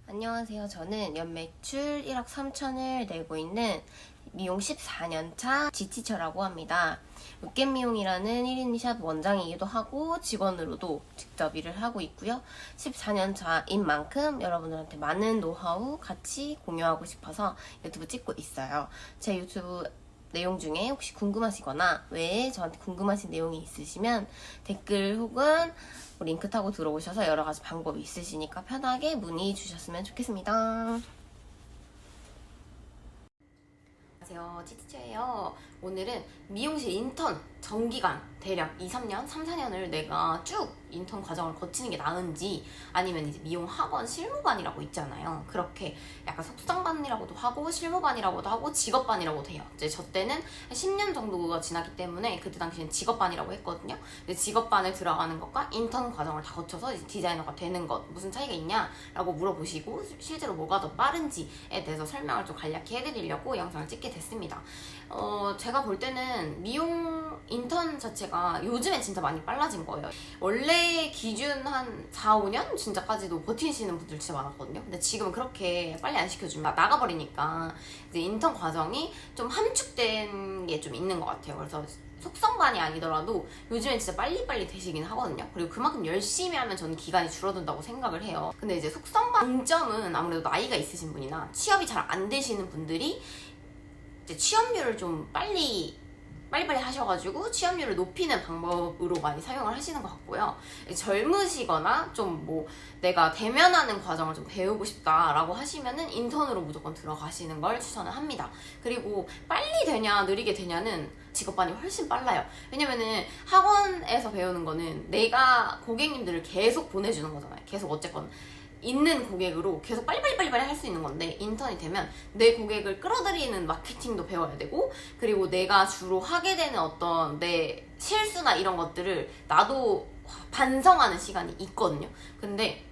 안녕하세요. 저는 연매출 1억 3천을 내고 있는 미용 14년차 지티처라고 합니다. 롯겟미용이라는 1인 샵 원장이기도 하고 직원으로도 직접 일을 하고 있고요. 14년차인 만큼 여러분들한테 많은 노하우 같이 공유하고 싶어서 유튜브 찍고 있어요. 제 유튜브 내용 중에 혹시 궁금하시거나 외에 저한테 궁금하신 내용이 있으시면 댓글 혹은 링크 타고 들어오셔서 여러 가지 방법이 있으시니까 편하게 문의 주셨으면 좋겠습니다. 안녕하세요. 치치치예요. 오늘은 미용실 인턴 정기간 대략 2, 3년, 3, 4년을 내가 쭉 인턴 과정을 거치는 게 나은지 아니면 이제 미용 학원 실무반이라고 있잖아요. 그렇게 약간 속성반이라고도 하고 실무반이라고도 하고 직업반이라고도 해요. 이제 저 때는 10년 정도가 지났기 때문에 그때 당시엔 직업반이라고 했거든요. 근데 직업반에 들어가는 것과 인턴 과정을 다 거쳐서 이제 디자이너가 되는 것 무슨 차이가 있냐라고 물어보시고 실제로 뭐가 더 빠른지에 대해서 설명을 좀 간략히 해드리려고 영상을 찍게 됐습니다. 제가 볼 때는 미용 인턴 자체가 요즘엔 진짜 많이 빨라진 거예요. 원래 기준 한 4, 5년 진짜까지도 버티시는 분들 진짜 많았거든요. 근데 지금은 그렇게 빨리 안 시켜주면 나가버리니까 이제 인턴 과정이 좀 함축된 게 좀 있는 것 같아요. 그래서 속성반이 아니더라도 요즘엔 진짜 빨리빨리 되시긴 하거든요. 그리고 그만큼 열심히 하면 저는 기간이 줄어든다고 생각을 해요. 근데 이제 속성반 장점은 아무래도 나이가 있으신 분이나 취업이 잘 안 되시는 분들이 이제 취업률을 좀 빨리빨리 하셔가지고 취업률을 높이는 방법으로 많이 사용을 하시는 것 같고요. 젊으시거나 좀 뭐 내가 대면하는 과정을 좀 배우고 싶다라고 하시면은 인턴으로 무조건 들어가시는 걸 추천을 합니다. 그리고 빨리 되냐 느리게 되냐는 직업반이 훨씬 빨라요. 왜냐면은 학원에서 배우는 거는 내가 고객님들을 계속 보내주는 거잖아요. 계속 어쨌건 있는 고객으로 계속 빨리빨리 할 수 있는 건데 인턴이 되면 내 고객을 끌어들이는 마케팅도 배워야 되고 그리고 내가 주로 하게 되는 어떤 내 실수나 이런 것들을 나도 반성하는 시간이 있거든요. 근데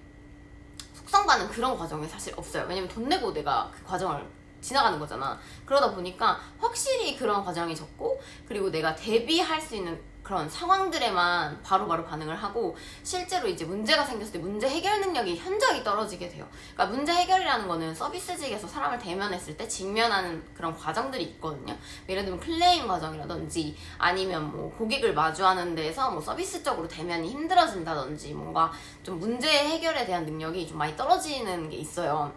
속성반은 그런 과정이 사실 없어요. 왜냐면 돈 내고 내가 그 과정을 지나가는 거잖아. 그러다 보니까 확실히 그런 과정이 적고 그리고 내가 대비할 수 있는 그런 상황들에만 바로바로 반응을 하고 실제로 이제 문제가 생겼을 때 문제 해결 능력이 현저히 떨어지게 돼요. 그러니까 문제 해결이라는 거는 서비스직에서 사람을 대면했을 때 직면하는 그런 과정들이 있거든요. 예를 들면 클레임 과정이라든지 아니면 뭐 고객을 마주하는 데서 뭐 서비스적으로 대면이 힘들어진다든지 뭔가 좀 문제 해결에 대한 능력이 좀 많이 떨어지는 게 있어요.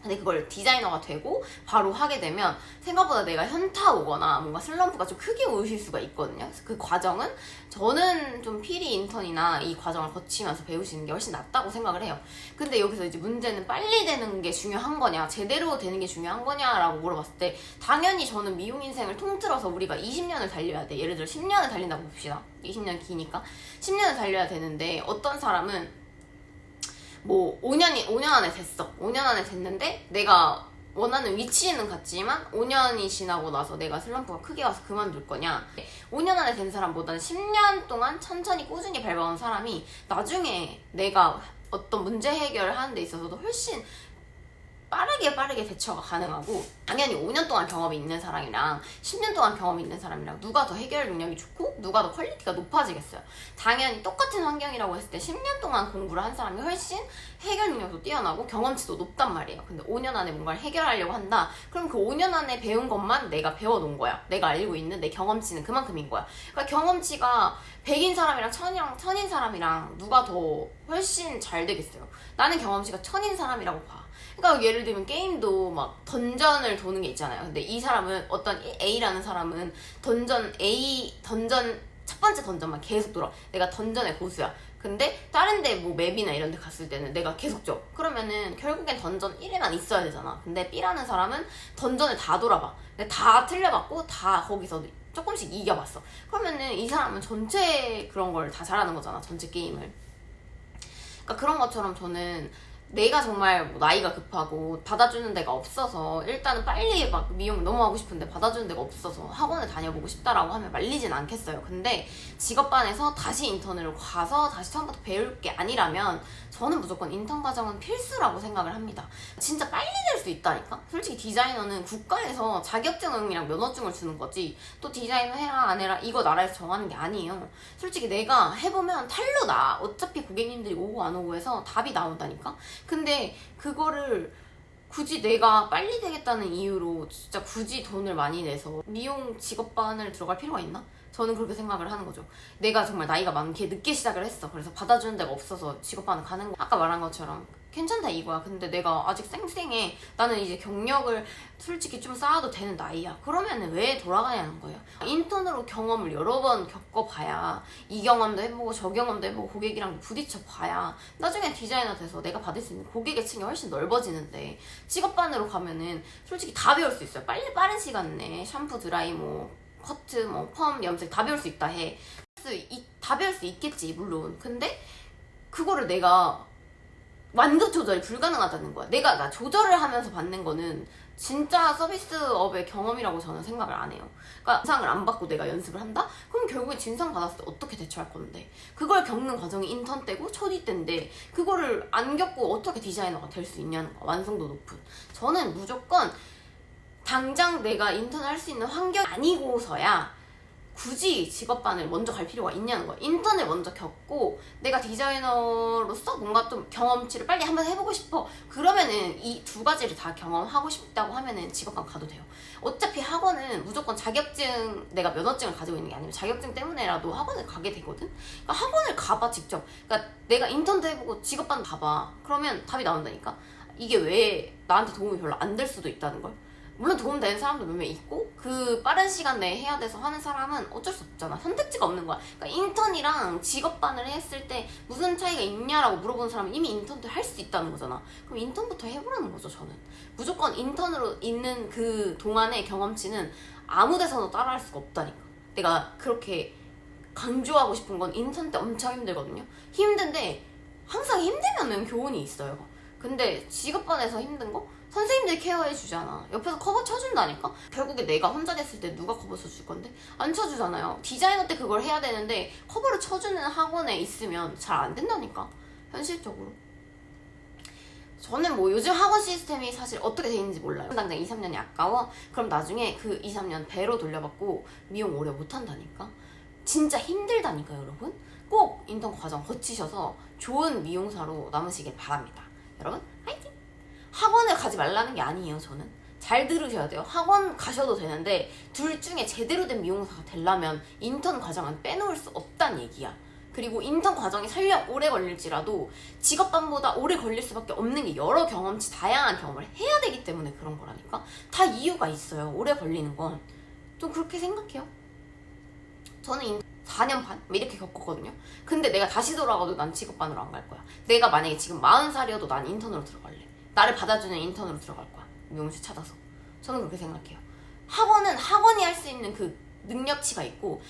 근데 그걸 디자이너가 되고 바로 하게 되면 생각보다 내가 현타 오거나 뭔가 슬럼프가 좀 크게 오실 수가 있거든요. 그래서 그 과정은 저는 좀 피리 인턴이나 이 과정을 거치면서 배우시는 게 훨씬 낫다고 생각을 해요. 근데 여기서 이제 문제는 빨리 되는 게 중요한 거냐 제대로 되는 게 중요한 거냐라고 물어봤을 때 당연히 저는 미용 인생을 통틀어서 우리가 20년을 달려야 돼. 예를 들어 10년을 달린다고 봅시다. 20년 기니까 10년을 달려야 되는데 어떤 사람은 뭐 5년 안에 됐어. 5년 안에 됐는데 내가 원하는 위치에는 갔지만 5년이 지나고 나서 내가 슬럼프가 크게 와서 그만둘 거냐. 5년 안에 된 사람보다는 10년 동안 천천히 꾸준히 밟아온 사람이 나중에 내가 어떤 문제 해결을 하는 데 있어서도 훨씬 빠르게 대처가 가능하고 당연히 5년 동안 경험이 있는 사람이랑 10년 동안 경험이 있는 사람이랑 누가 더 해결 능력이 좋고 누가 더 퀄리티가 높아지겠어요. 당연히 똑같은 환경이라고 했을 때 10년 동안 공부를 한 사람이 훨씬 해결 능력도 뛰어나고 경험치도 높단 말이에요. 근데 5년 안에 뭔가를 해결하려고 한다? 그럼 그 5년 안에 배운 것만 내가 배워놓은 거야. 내가 알고 있는 내 경험치는 그만큼인 거야. 그러니까 경험치가 100인 사람이랑 1000인 사람이랑 누가 더 훨씬 잘 되겠어요. 나는 경험치가 1000인 사람이라고 봐. 그러니까 예를 들면 게임도 막 던전을 도는 게 있잖아요. 근데 이 사람은 어떤 A라는 사람은 던전 첫 번째 던전만 계속 돌아. 내가 던전의 고수야. 근데 다른 데 뭐 맵이나 이런 데 갔을 때는 내가 계속 져. 그러면은 결국엔 던전 1에만 있어야 되잖아. 근데 B라는 사람은 던전을 다 돌아봐. 근데 다 틀려봤고 다 거기서 조금씩 이겨봤어. 그러면은 이 사람은 전체 그런 걸 다 잘하는 거잖아. 전체 게임을. 그러니까 그런 것처럼 저는 내가 정말 뭐 나이가 급하고 받아주는 데가 없어서 일단은 빨리 막 미용 너무 하고 싶은데 받아주는 데가 없어서 학원을 다녀보고 싶다라고 하면 말리진 않겠어요. 근데 직업반에서 다시 인턴을 가서 다시 처음부터 배울 게 아니라면 저는 무조건 인턴 과정은 필수라고 생각을 합니다. 진짜 빨리 될 수 있다니까? 솔직히 디자이너는 국가에서 자격증이랑 면허증을 주는 거지 또 디자이너 해라 안 해라 이거 나라에서 정하는 게 아니에요. 솔직히 내가 해보면 탈로 나. 어차피 고객님들이 오고 안 오고 해서 답이 나온다니까? 근데 그거를 굳이 내가 빨리 되겠다는 이유로 진짜 굳이 돈을 많이 내서 미용 직업반을 들어갈 필요가 있나? 저는 그렇게 생각을 하는 거죠. 내가 정말 나이가 많게 늦게 시작을 했어. 그래서 받아주는 데가 없어서 직업반을 가는 거. 아까 말한 것처럼 괜찮다 이거야. 근데 내가 아직 쌩쌩해. 나는 이제 경력을 솔직히 좀 쌓아도 되는 나이야. 그러면은 왜 돌아가냐는 거예요. 인턴으로 경험을 여러 번 겪어봐야 이 경험도 해보고 저 경험도 해보고 고객이랑 부딪혀봐야 나중에 디자이너 돼서 내가 받을 수 있는 고객의 층이 훨씬 넓어지는데 직업반으로 가면은 솔직히 다 배울 수 있어요. 빨리 빠른 시간 내에 샴푸, 드라이, 뭐 커트, 뭐 펌, 염색 다 배울 수 있다 해. 다 배울 수 있겠지 물론. 근데 그거를 내가 완급 조절이 불가능하다는 거야. 나 조절을 하면서 받는 거는 진짜 서비스업의 경험이라고 저는 생각을 안 해요. 그러니까 진상을 안 받고 내가 연습을 한다? 그럼 결국에 진상 받았을 때 어떻게 대처할 건데? 그걸 겪는 과정이 인턴 때고 초디 때인데 그거를 안 겪고 어떻게 디자이너가 될 수 있냐는 거야. 완성도 높은. 저는 무조건 당장 내가 인턴을 할 수 있는 환경이 아니고서야 굳이 직업반을 먼저 갈 필요가 있냐는 거야. 인턴을 먼저 겪고 내가 디자이너로서 뭔가 좀 경험치를 빨리 한번 해보고 싶어. 그러면은 이 두 가지를 다 경험하고 싶다고 하면은 직업반 가도 돼요. 어차피 학원은 무조건 자격증, 내가 면허증을 가지고 있는 게 아니면 자격증 때문에라도 학원을 가게 되거든. 그러니까 학원을 가봐 직접. 그러니까 내가 인턴도 해보고 직업반 가봐. 그러면 답이 나온다니까. 이게 왜 나한테 도움이 별로 안 될 수도 있다는 걸. 물론 도움되는 사람도 몇 명 있고 그 빠른 시간 내에 해야 돼서 하는 사람은 어쩔 수 없잖아. 선택지가 없는 거야. 그러니까 인턴이랑 직업반을 했을 때 무슨 차이가 있냐라고 물어보는 사람은 이미 인턴도 할 수 있다는 거잖아. 그럼 인턴부터 해보라는 거죠. 저는 무조건 인턴으로 있는 그 동안의 경험치는 아무 데서나 따라할 수가 없다니까. 내가 그렇게 강조하고 싶은 건 인턴 때 엄청 힘들거든요. 힘든데 항상 힘들면은 교훈이 있어요. 근데 직업반에서 힘든 거? 선생님들이 케어해 주잖아. 옆에서 커버 쳐준다니까? 결국에 내가 혼자 됐을 때 누가 커버 쳐줄 건데? 안 쳐주잖아요. 디자이너 때 그걸 해야 되는데 커버를 쳐주는 학원에 있으면 잘 안 된다니까. 현실적으로. 저는 뭐 요즘 학원 시스템이 사실 어떻게 돼 있는지 몰라요. 당장 2, 3년이 아까워? 그럼 나중에 그 2, 3년 배로 돌려받고 미용 오래 못한다니까? 진짜 힘들다니까 여러분? 꼭 인턴 과정 거치셔서 좋은 미용사로 남으시길 바랍니다. 여러분 화이팅! 학원을 가지 말라는 게 아니에요. 저는 잘 들으셔야 돼요. 학원 가셔도 되는데 둘 중에 제대로 된 미용사가 되려면 인턴 과정은 빼놓을 수 없다는 얘기야. 그리고 인턴 과정이 설령 오래 걸릴지라도 직업반보다 오래 걸릴 수밖에 없는 게 여러 경험치, 다양한 경험을 해야 되기 때문에 그런 거라니까. 다 이유가 있어요. 오래 걸리는 건. 좀 그렇게 생각해요. 저는 4년 반? 이렇게 겪었거든요. 근데 내가 다시 돌아가도 난 직업반으로 안 갈 거야. 내가 만약에 지금 40살이어도 난 인턴으로 들어갈래. 나를 받아주는 인턴으로 들어갈 거야. 미용실 찾아서. 저는 그렇게 생각해요. 학원은 학원이 할 수 있는 그 능력치가 있고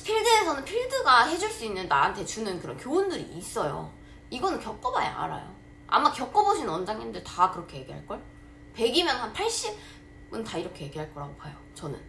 필드에서는 필드가 해줄 수 있는 나한테 주는 그런 교훈들이 있어요. 이거는 겪어봐야 알아요. 아마 겪어보신 원장님들 다 그렇게 얘기할걸? 100이면 한 80은 다 이렇게 얘기할 거라고 봐요. 저는.